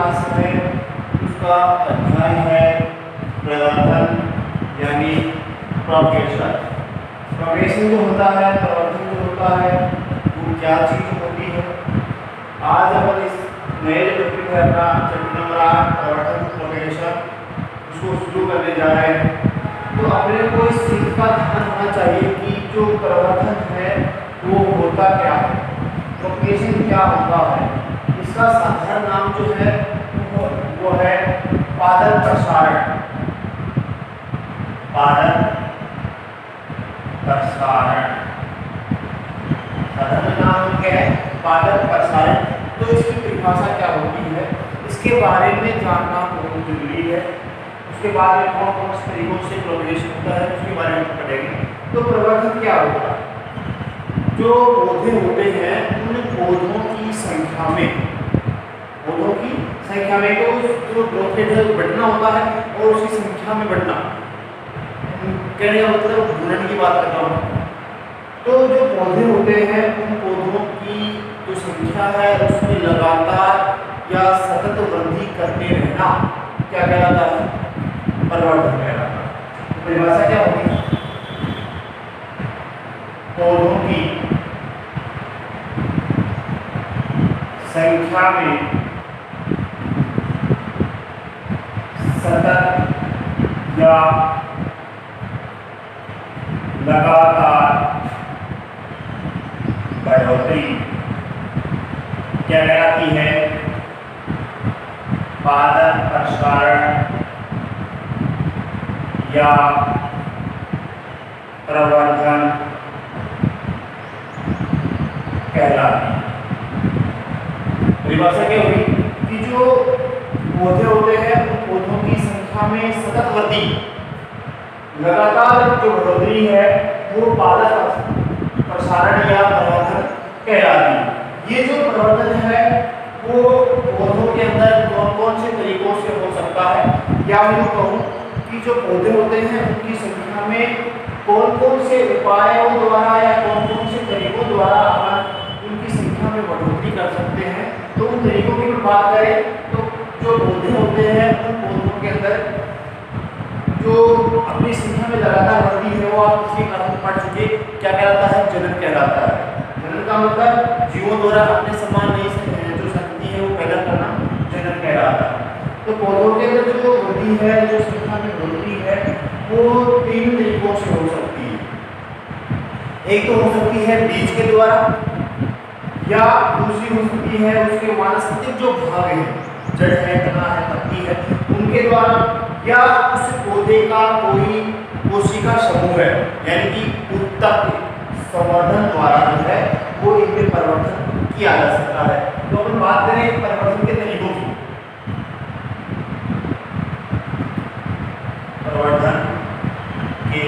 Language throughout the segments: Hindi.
क्लास है उसका अध्याय है प्रवर्धन यानी प्रोग्रेशन। प्रोग्रेशन जो होता है, प्रवर्धन जो होता है वो क्या चीज होती है। आज अपन इस नए टॉपिक है अपना चैप्टर नंबर 8 प्रवर्धन प्रोग्रेशन उसको शुरू करने जा रहे हैं। तो अपने को इस चीज का ध्यान होना चाहिए कि जो प्रवर्धन है वो होता क्या है, प्रोग्रेशन क्या होता है। इसका साधारण नाम जो है वो है पादप प्रसारण। पादप प्रसारण साधारण नाम क्या है, पादप प्रसारण। तो इसकी परिभाषा क्या होती है, इसके बारे में जानना बहुत जरूरी है। उसके बाद में कौन कौन से तरीकों से प्रोग्रेशन होता है उसके बारे में पढ़ेंगे। तो प्रवर्धन क्या होता है, जो पौधे होते हैं उन पौधों की संख्या में, पौधों की संख्या में तो जो ग्रोथ रेट है बढ़ना होता है और उसकी संख्या में बढ़ना, कहने का मतलब गुणन की बात कर रहा हूँ। तो जो पौधे होते हैं उन पौधों की जो संख्या है उसमें लगातार या सतत वृद्धि करते रहना क्या कहलाता है, प्रवर्धन कहलाता है। परिभाषा क्या होगी, पौधों की संख्या में सतत या लगातार बढ़ोतरी क्या कहलाती है, पादप प्रसारण या प्रवर्धन कहलाती है। परिभाषा क्या हुई कि जो पौधे होते हैं उन पौधों की संख्या में सतत वृद्धि, लगातार जो बढ़ोतरी है वो पादप प्रसारण या प्रवर्धन कहलाती है। ये जो प्रवर्धन है वो पौधों के अंदर कौन कौन से तरीकों से हो सकता है, या मैं कहूँ कि जो पौधे होते हैं उनकी संख्या में कौन कौन से उपायों द्वारा या कौन कौन से तरीकों द्वारा अपन उनकी संख्या में बढ़ोतरी कर सकते हैं। तो उन तरीकों की बात करें तो जो पौधे होते हैं उन पौधों के अंदर जो अपनी संख्या में लगातार वृद्धि है वो आप किसी कारण पढ़ चुके, क्या कहलाता है, जनन कहलाता है। जनन का मतलब जीवों द्वारा अपने समान नहीं जो शक्ति है वो पैदा करना जनन कहलाता है। तो पौधों के अंदर जो वृद्धि है, जो संख्या में वृद्धि है वो 3 तरीकों से हो सकती है। एक तो हो सकती है बीज के द्वारा, या दूसरी हो सकती है उसके वानस्पतिक जो भाग है, जड़ है, तना है, पत्ती है, उनके द्वारा, या उस पौधे का कोई कोशिका समूह है यानी कि उत्तक संवर्धन द्वारा जो है वो इनमें परिवर्तन किया जा सकता है। तो अपन बात करें परिवर्तन के तरीकों की, परिवर्तन के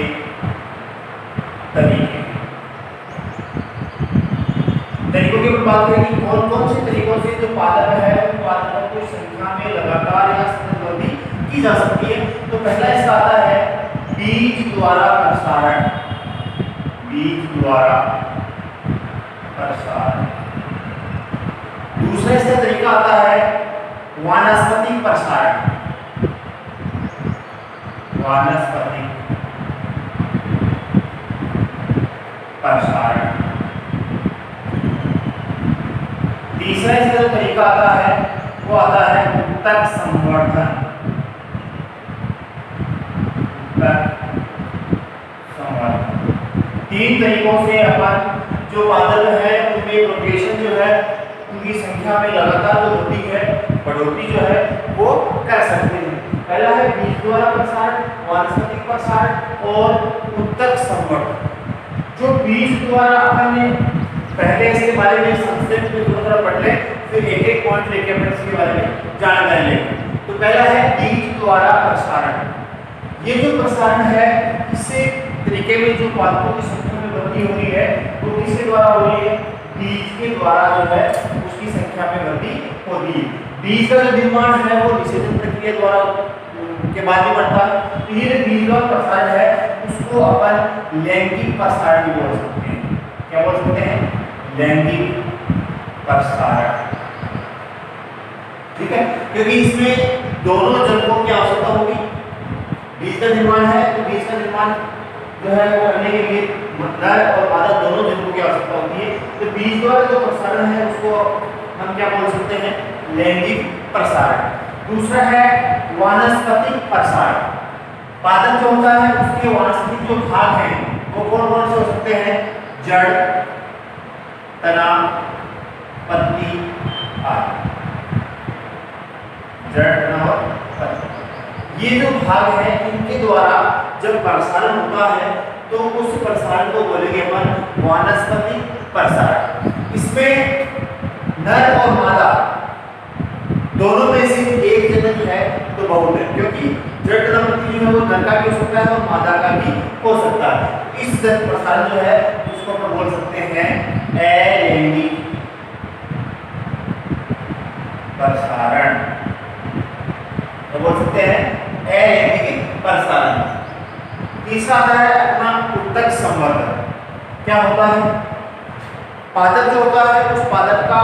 तरीकों की बात करें कि कौन कौन से तरीकों से जो पादप है उन पादपों की संख्या में लगातार या सतत वृद्धि की जा सकती है। तो पहला इसका आता है बीज द्वारा प्रसारण। बीज द्वारा प्रसारण। दूसरा इसका तरीका आता है वानस्पतिक प्रसारण। वानस्पतिक प्रसारण। तीसरा इसका जो तरीका आता है वो आता है उत्तक संवर्धन। तीन तरीकों से अपन जो पादप है उनमें प्रोग्रेशन जो है उनकी संख्या में लगातार जो वृद्धि है, बढ़ोतरी जो है वो कर सकते हैं। पहला है बीज द्वारा प्रसारण, वानस्पतिक प्रसारण और उत्तक संवर्धन। जो बीज द्वारा अपन ने पहले इसके बारे में संक्षेप में थोड़ा पढ़ लें, फिर एक एक पॉइंट लेके अपन इसके बारे में जानकारी लेंगे। तो पहला है बीज द्वारा प्रसारण। ये जो प्रसारण है इससे तरीके में जो पादपों की संख्या में वृद्धि हो रही है वो किसके द्वारा हो रही है, बीज के द्वारा जो है उसकी संख्या में वृद्धि हो रही है। बीज का जो निर्माण है वो निषेचन प्रक्रिया द्वारा के बाद ही बढ़ता है। तो ये बीज का प्रसारण है उसको अपन लैंगिक प्रसारण भी बोल सकते हैं। क्या बोल सकते हैं, लैंगिक प्रसारण। ठीक है, क्योंकि इसमें दोनों जनकों की आवश्यकता होगी। बीज का निर्माण है तो बीज का निर्माण जो है वो करने के लिए नर और मादा दोनों जनकों की आवश्यकता होती है। तो बीज द्वारा जो प्रसारण है उसको हम क्या बोल सकते हैं, लैंगिक प्रसारण। दूसरा है वानस्पतिक प्रसारण। पादप जो होता है उसके वानस्पतिक जो भाग हैं वो कौन कौन से हो सकते हैं, जड़, तना, पत्ती आदि। जड़, तना और पत्ती, ये जो भाग है इनके द्वारा जब प्रसारण होता है तो उस प्रसारण को बोलेंगे अपन वानस्पतिक प्रसारण। इसमें नर और मादा दोनों में से एक जनक है तो बहुत है, क्योंकि जड़ तथा पत्ती जो है वो नर का भी हो सकता है और मादा का भी हो सकता है। इस प्रसारण जो है उसको अपन बोल सकते हैं अलैंगिक प्रसारण, तो बोल सकते हैं अलैंगिक प्रसारण। तीसरा आता है अपना उत्तक संवर्धन। क्या होता है, पादप जो होता है उस पादप का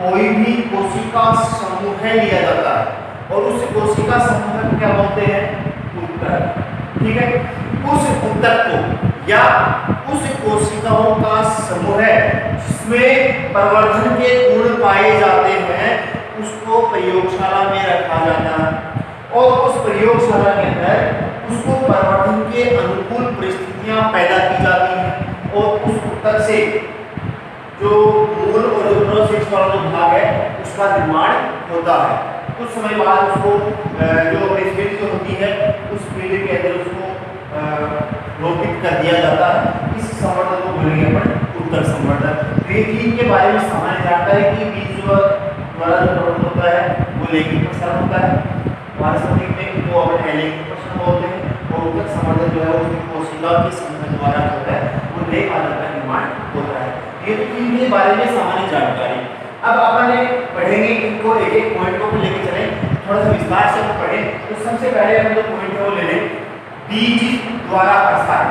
कोई भी कोशिका समूह लिया जाता है और उस कोशिका समूह को क्या बोलते हैं, उत्तक। ठीक है, उस उत्तक को या उस कोशिकाओं का समूह है जिसमें प्रवर्धन के गुण पाए जाते हैं उसको प्रयोगशाला में रखा जाता है और उस प्रयोगशाला के अंदर उसको प्रवर्धन के अनुकूल परिस्थितियां पैदा की जाती हैं और उस उत्तक से जो मूल और जो प्रोसेस वाला जो भाग है उसका निर्माण होता है। कुछ समय बाद उसको जो फील्ड जो होती है उस फील्ड के अंदर उसको रोपित कर दिया जाता है। इस संवर्धन को बोलेंगे अपन उत्तक संवर्धन। ग्रीन के बारे में सामान्य जानकारी कि बीज द्वारा जो प्रवर्धन होता है वो लैंगिक प्रसारण होता है, वानस्पतिक में वो अपन अलैंगिक प्रसारण बोलते हैं और उत्तक संवर्धन जो है वो कोशिका के समूह द्वारा जो है वो नए पादप का निर्माण होता है। ये तो इनके बारे में सामान्य जानकारी। अब अपन पढ़ेंगे इनको एक एक पॉइंट को लेके चलें, थोड़ा सा विस्तार से हम पढ़ें। तो सबसे पहले हम जो पॉइंट है वो ले लें, बीज द्वारा प्रसारण।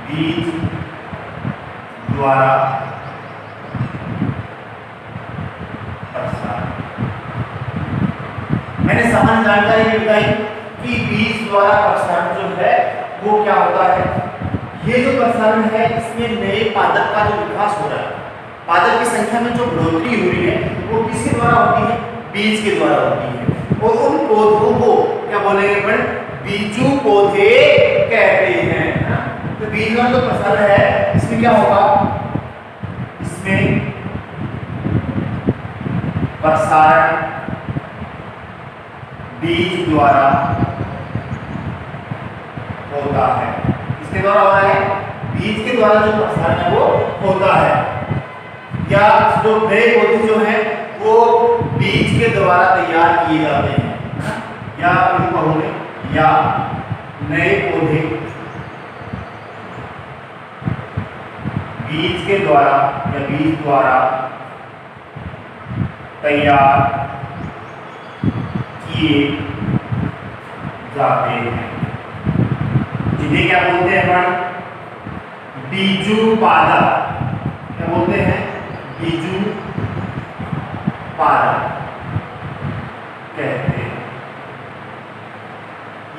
बीज द्वारा प्रसारण, मैंने सामान्य जानकारी बताई कि बीज द्वारा प्रसारण जो है वो क्या होता है। ये जो प्रसारण है इसमें नए पादप का जो विकास हो रहा है, पादप की संख्या में जो बढ़ोतरी हो रही है वो किसके द्वारा होती है, बीज के द्वारा होती है। और उन पौधों को क्या बोलेंगे अपन, बीजू पौधे कहते हैं। तो बीज का जो प्रसारण है इसमें क्या होगा, इसमें प्रसारण बीज द्वारा होता है। किसके द्वारा हो रहा है, बीज के द्वारा जो प्रसारण है वो होता है। या जो नए पौधे जो हैं वो बीज के द्वारा तैयार किए जाते हैं, या कहोगे या नए पौधे बीज के द्वारा या बीज द्वारा तैयार किए जाते हैं, जिन्हें क्या बोलते हैं अपन, बीजू पादप। क्या बोलते हैं, बीजू पादप कहते हैं।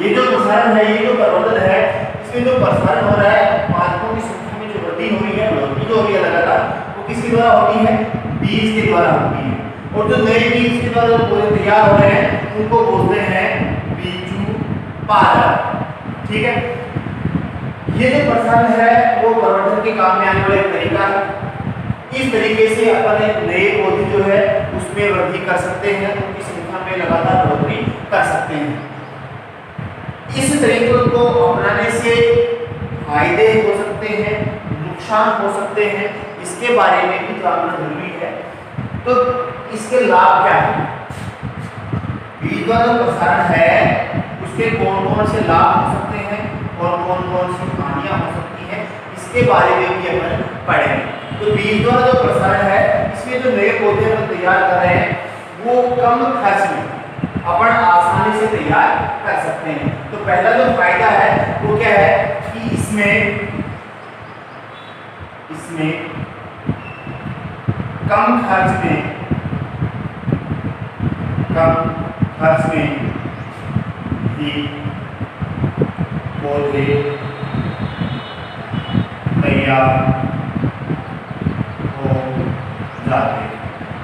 ये जो प्रसारण है, ये जो प्रवर्धन है, इसमें जो प्रसारण हो रहा है पादपों की संख्या में जो वृद्धि हो रही है, बढ़ोतरी जो हो रही है लगातार, वो किसके द्वारा होती है, बीज के द्वारा होती है। और जो नए बीज के द्वारा जो पौधे तैयार हो रहे हैं उनको बोलते हैं बीजू पादप। ठीक है, ये जो प्रसारण है वो प्रवर्धन के काम में आने वाला एक तरीका है। इस तरीके से अपन नए पौधे जो है उसमें वृद्धि कर सकते हैं, उनकी संख्या में लगातार बढ़ोतरी कर सकते हैं। इस तरीके को अपनाने से फायदे हो सकते हैं, नुकसान हो सकते हैं, इसके बारे में भी जानना जरूरी है। तो इसके लाभ क्या है, बीज द्वारा प्रसारण है उसके कौन कौन से लाभ हो सकते हैं और कौन कौन सी हानियां हो सकती हैं, इसके बारे में भी अपन पढ़ेंगे। तो बीज द्वारा जो प्रसारण है इसमें जो नए पौधे हम तैयार कर रहे हैं वो कम खर्च में अपन आसानी से तैयार कर सकते हैं। तो पहला जो फायदा है वो क्या है कि इसमें कम खर्च में कम खर्च में ही पौधे तैयार हो जाते हैं।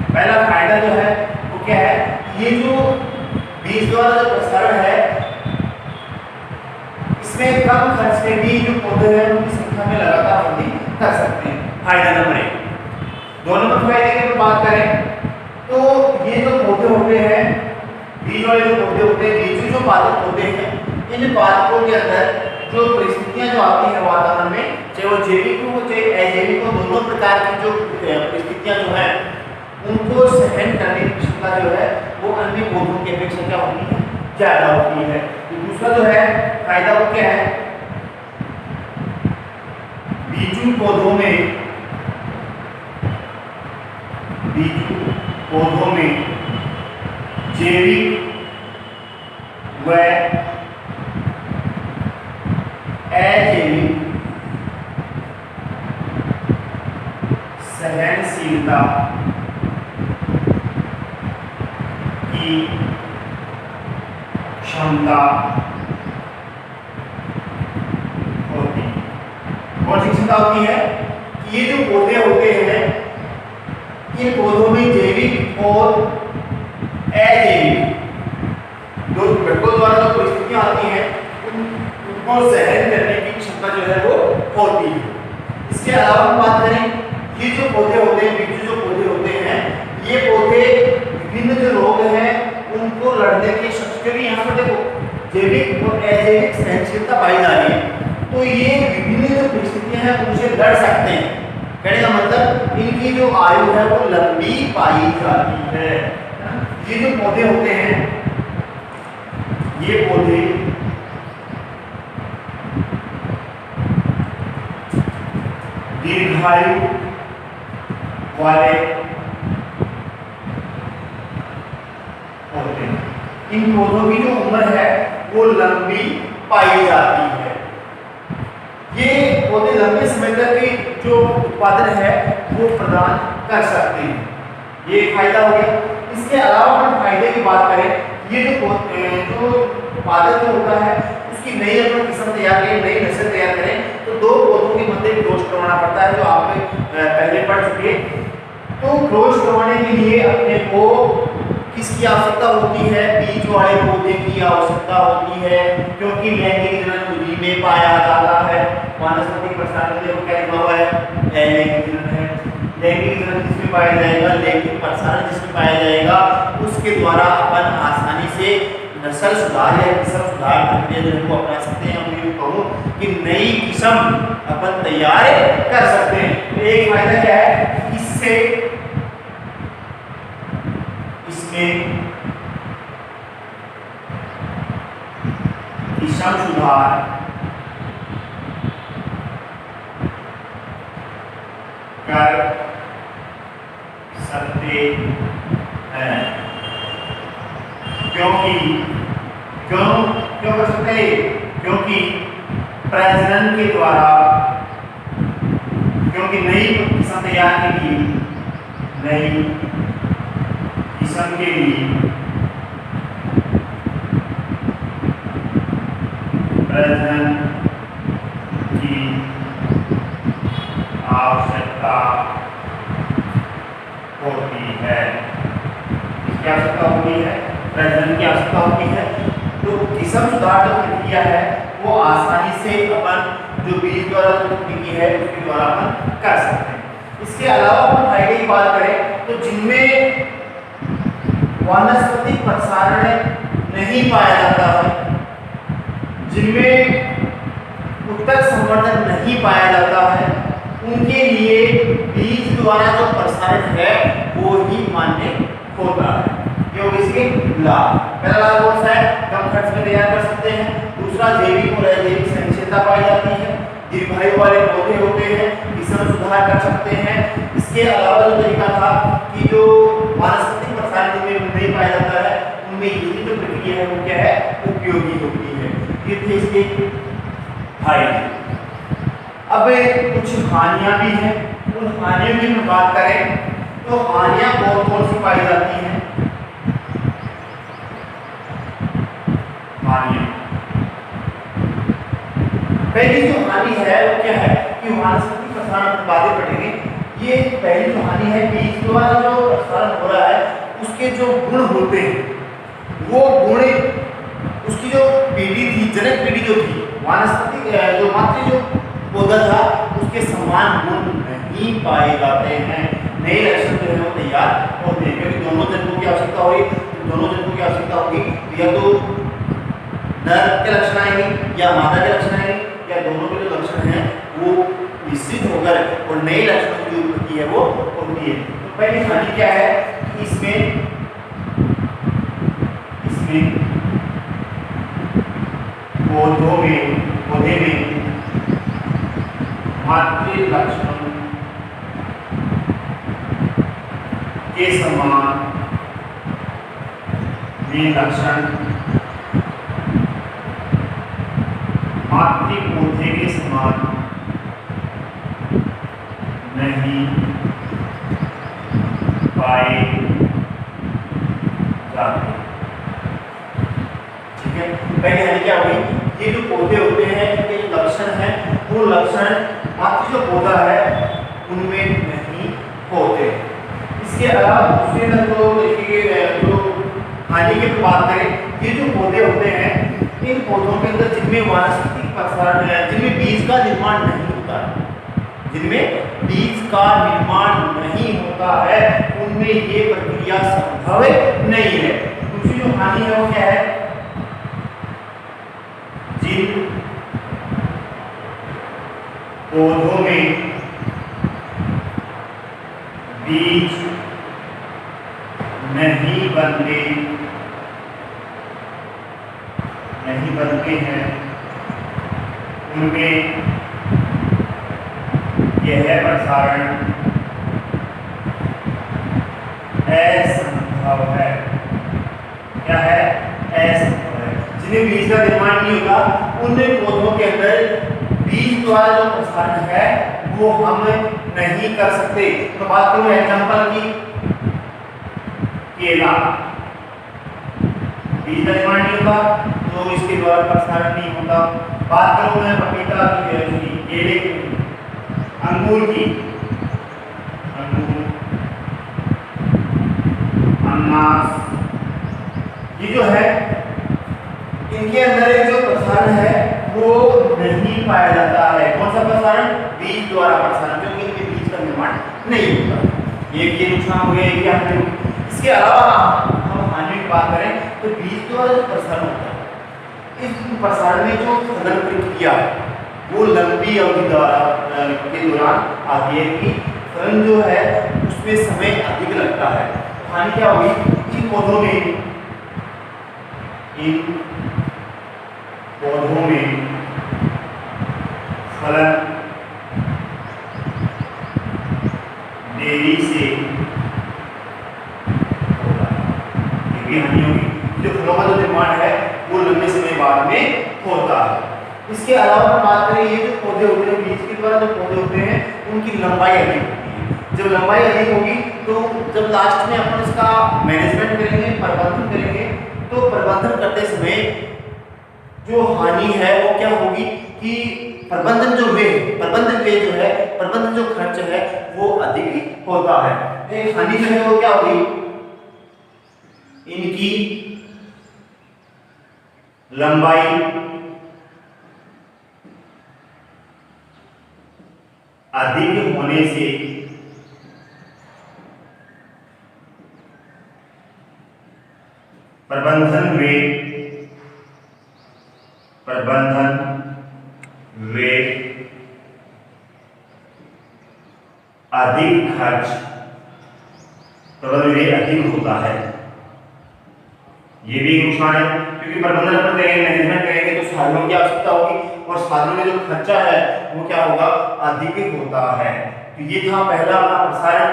पहला फायदा जो है वो क्या है, ये जो बीज द्वारा जो प्रसारण है इसमें कम खर्च में भी जो पौधे हैं उनकी संख्या में लगातार वृद्धि कर सकते हैं। फायदा नंबर 1। 2 नंबर फायदे की अगर बात करें तो ये जो पौधे होते हैं, बीज वाले जो पौधे होते हैं, बीज जो पादप होते हैं, इन पादपों के अंदर जो परिस्थितियां जो आती हैं वातावरण में, चाहे वो जैविक हो चाहे अजैविक हो, दोनों प्रकार की जो परिस्थितियां जो है उनको सहन करने की क्षमता जो है वो अन्य पौधों की अपेक्षा क्या होती है, ज्यादा होती है। तो दूसरा जो है फायदा वो क्या है, बीजू पौधों में जैविक व अजैविक सहनशीलता की क्षमता होती है। कौन सी क्षमता होती है कि ये जो पौधे होते हैं इन पौधों में जैविक और अजैविक दो घटकों द्वारा जो परिस्थितियां आती हैं उनको सहन करने की क्षमता जो है वो होती है। इसके अलावा हम बात करें, ये जो पौधे होते हैं, बीजू जो पौधे होते हैं, ये पौधे विभिन्न जो रोग हैं उनको लड़ने की शक्ति, क्योंकि यहाँ पर देखो जैविक और अजैविक सहनशीलता पाई जा रही है, तो ये विभिन्न जो परिस्थितियां हैं उनसे लड़ सकते हैं। कहने का मतलब इनकी जो आयु है वो लंबी पाई जाती है। ये जो पौधे होते हैं, ये पौधे दीर्घायु वाले होते हैं। इन पौधों की जो उम्र है वो लंबी पाई जाती है। ये पौधे लंबे समय तक की जो उत्पादन है वो प्रदान कर सकते हैं। ये फायदा हो गया। इसके अलावा हम फायदे की बात करें, ये जो उत्पादन जो होता है उसकी नई अपन किस्म तैयार करें, नई नस्ल तैयार करें तो 2 पौधों के मध्य क्रॉस करवाना पड़ता है, जो आपने पहले पढ़ चुके। तो क्रॉस करवाने के लिए अपने को किसकी आवश्यकता होती है, बीज वाले पौधे की आवश्यकता होती है, क्योंकि लैंगिक जनन उन्हीं में पाया जाता है। वानस्पतिक प्रसारण के लिए क्या लिखा हुआ है, लैंगिक जनन है। लैंगिक जनन जिसमें पाया जाएगा, लैंगिक प्रसारण जिसमें पाया जाएगा, उसके द्वारा अपन आसानी से नस्ल सुधार या किस्म सुधार प्रक्रिया जो है अपना सकते हैं। हम ये कहूँ कि नई किस्म अपन तैयार कर सकते हैं। तो एक फायदा क्या है, इससे इसमें किस्म सुधार कर सकते हैं। क्यों कर सकते हैं, क्योंकि प्रजनन के द्वारा, क्योंकि नई किस्म तैयार के लिए, नई किस्म के लिए प्रजनन की आवश्यकता होती है। इसकी आवश्यकता होती है, प्रजनन की आवश्यकता होती है। तो किस्म सुधार जो प्रक्रिया है वो आसानी से अपन जो बीज द्वारा प्रक्रिया है उसके द्वारा अपन कर सकते हैं। इसके अलावा अपन फायदे की बात करें तो जिनमें वानस्पतिक प्रसारण नहीं पाया जाता है, जिनमें उत्तक संवर्धन नहीं पाया जाता है, उनके लिए बीज द्वारा जो प्रसारण है वो ही मान्य होता है। ये होगी इसके लाभ। पहला लाभ कौन सा है, कम खर्च में तैयार कर सकते हैं। दूसरा जैविक और अजैविक सहनशीलता पाई जाती है। दीर्घायु वाले पौधे होते हैं, किस्म सुधार कर सकते हैं। इसके अलावा जो तरीका था कि जो वानस्पतिक प्रसारण में नहीं पाया जाता है उनमें ये जो प्रक्रिया है वो क्या है, उपयोगी होती है। ये थे इसके फायदे। अब कुछ हानियां भी हैं, उन हानियों की हम बात करें तो हानियां कौन कौन सी पाई जाती हैं। हानियां। पहली जो हानि है वो क्या है कि वानस्पतिक प्रसारण बातें पढ़ेंगे। ये पहली जो हानि है बीज द्वारा जो प्रसारण हो रहा है उसके जो गुण होते हैं वो गुण उसकी जो पीढ़ी थी, जनक पीढ़ी जो थी वानस्पतिक जो मातृ जो पौधा था उसके समान गुण नहीं पाए जाते हैं। नए लक्षण जो है वो तैयार होते हैं क्योंकि दोनों जन्मों की आवश्यकता होगी। दोनों जन्मों की आवश्यकता होगी या तो नर के लक्षण आएंगे या मादा के लक्षण आएंगे या दोनों के जो लक्षण हैं वो निश्चित होकर और नए लक्षणों की उत्पत्ति है वो होती है। तो पहली हानि क्या है कि इसमें पौधे में मातृ लक्षण के समान में लक्षण मातृ पौधे के समान नहीं पाए जाते। ठीक है, पहले हानि क्या होगी, ये जो पौधे होते हैं इनके जो लक्षण हैं वो लक्षण मातृ जो पौधा है उनमें नहीं होते। इसके अलावा दूसरे जो देखिए जो हानि की बात करें, ये जो पौधे होते हैं इन पौधों के अंदर जिनमें वानस्पतिक प्रसारण है, जिनमें बीज का निर्माण नहीं होता है, जिनमें बीज का निर्माण नहीं होता है उनमें ये प्रक्रिया संभव नहीं है। दूसरी जो हानि है वो क्या है, जिन पौधों में बीज नहीं बनते हैं उनमें यह प्रसारण असंभव है। क्या है, असंभव है। जिन्हें बीज का निर्माण नहीं होता उन पौधों के अंदर बीज द्वारा जो प्रसारण है वो हम नहीं कर सकते। तो बात करूं एग्जांपल की, केला बीज का निर्माण नहीं होता तो इसके द्वारा प्रसारण नहीं होता। बात करूं मैं पपीता की, केले की, अंगूर की, अनानास, ये जो है इनके अंदर जो प्रसारण है वो नहीं पाया जाता है। कौन सा प्रसारण, बीज द्वारा प्रसारण, क्योंकि इनके बीज का निर्माण नहीं होता। ये नुकसान हो गया, ये क्या है। इसके अलावा हम हानि की बात करें तो बीज द्वारा जो प्रसारण होता है इस प्रसारण में जो फलन प्रक्रिया वो लंबी अवधि के दौरान आती है कि फलन जो है उसमें समय अधिक लगता है। हानि क्या होगी, इन पौधों में फलन देरी से होता है। ये भी हानि होगी, जो फलों का जो निर्माण है वो लंबे समय बाद में होता है। इसके अलावा हम बात करें, ये जो पौधे होते हैं बीज के द्वारा जो पौधे होते हैं उनकी लंबाई अधिक होती है। जब लंबाई अधिक होगी तो जब लास्ट में अपन इसका मैनेजमेंट करेंगे, प्रबंधन करेंगे, तो प्रबंधन करते समय जो हानि है वो क्या होगी कि प्रबंधन जो खर्च है वो अधिक होता है। एक हानि जो है वो क्या होगी, इनकी लंबाई अधिक होने से प्रबंधन वे अधिक खर्च प्रबंधन वे अधिक होता है। ये भी नुकसान है क्योंकि प्रबंधन अपन करेंगे, मैनेजमेंट करेंगे तो साधनों की आवश्यकता होगी और साधनों में जो खर्चा है वो क्या होगा, अधिक होता है। तो ये था पहला अपना प्रसारण,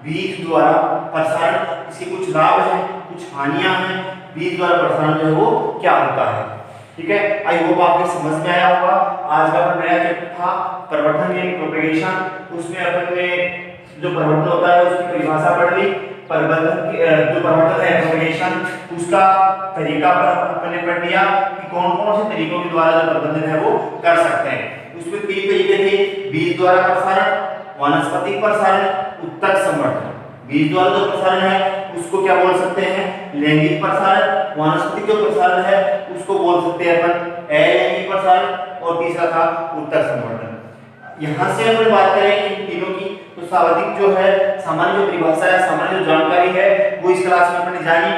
बीज द्वारा प्रसारण। इसके कुछ लाभ हैं, कुछ हानियां हैं। बीज द्वारा प्रसारण जो है वो क्या होता है। ठीक है, आई होप आपके समझ में आया होगा। आज का अपना नया चैप्टर था प्रवर्धन यानी प्रोपेगेशन। उसमें अपन ने जो प्रवर्धन होता है उसकी परिभाषा पढ़ ली, जो प्रवर्धन है प्रोपगेशन, उसका तरीका पर अपने पढ़ लिया कि कौन कौन से तरीकों के द्वारा जो प्रबंधन है वो कर सकते हैं। उसमें कई तरीके थे, बीज द्वारा प्रसारण, वानस्पतिक प्रसारण, उत्तक संवर्धन। बीज द्वारा जो प्रसारण है उसको क्या बोल सकते हैं, लैंगिक प्रसारण। वानस्पतिक जो प्रसारण है उसको बोल सकते हैं अपन अलैंगिक प्रसारण, और तीसरा था उत्तक संवर्धन। यहाँ से अपन बात करें इन तीनों की, तो स्वाभाविक जो है सामान्य जो परिभाषा है, सामान्य जो जानकारी है वो इस क्लास में अपने जानी।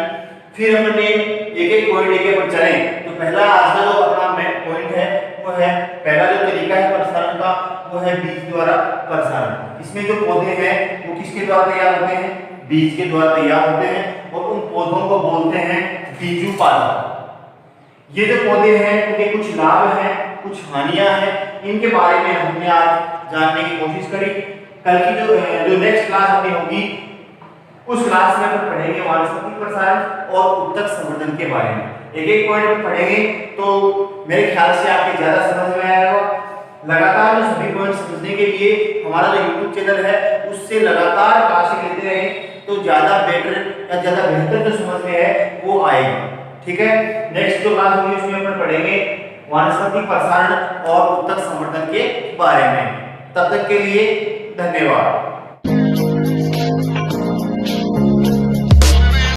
फिर हमने एक एक पॉइंट लेके अपन चले। तो पहला आज का जो अपना मेन पॉइंट है वो है, पहला जो तरीका है प्रसारण का वो है बीज द्वारा प्रसारण। इसमें जो पौधे हैं वो किसके द्वारा तैयार होते हैं, बीज के द्वारा तैयार होते हैं, और उन पौधों को बोलते हैं बीजुपालक। ये जो पौधे हैं उनके कुछ लाभ हैं, कुछ हानियां हैं, इनके बारे में हमने आज जानने की कोशिश करी। कल की जो नेक्स्ट क्लास अपनी होगी उस क्लास में हम पढ़ेंगे वानस्पतिक प्रसारण और उत्तक संवर्धन के बारे में। एक एक पॉइंट पढ़ेंगे तो मेरे ख्याल से आपके ज्यादा समझ में आएगा। लगातार जो सभी पॉइंट समझने के लिए हमारा जो YouTube चैनल है उससे लगातार क्लासें लेते रहें तो ज्यादा बेटर या ज्यादा बेहतर जो समझ में है वो आएगा। ठीक है, नेक्स्ट जो क्लास होगी उसमें अपन पढ़ेंगे वानस्पतिक प्रसारण और उत्तक संवर्धन के बारे में। तब तक के लिए धन्यवाद।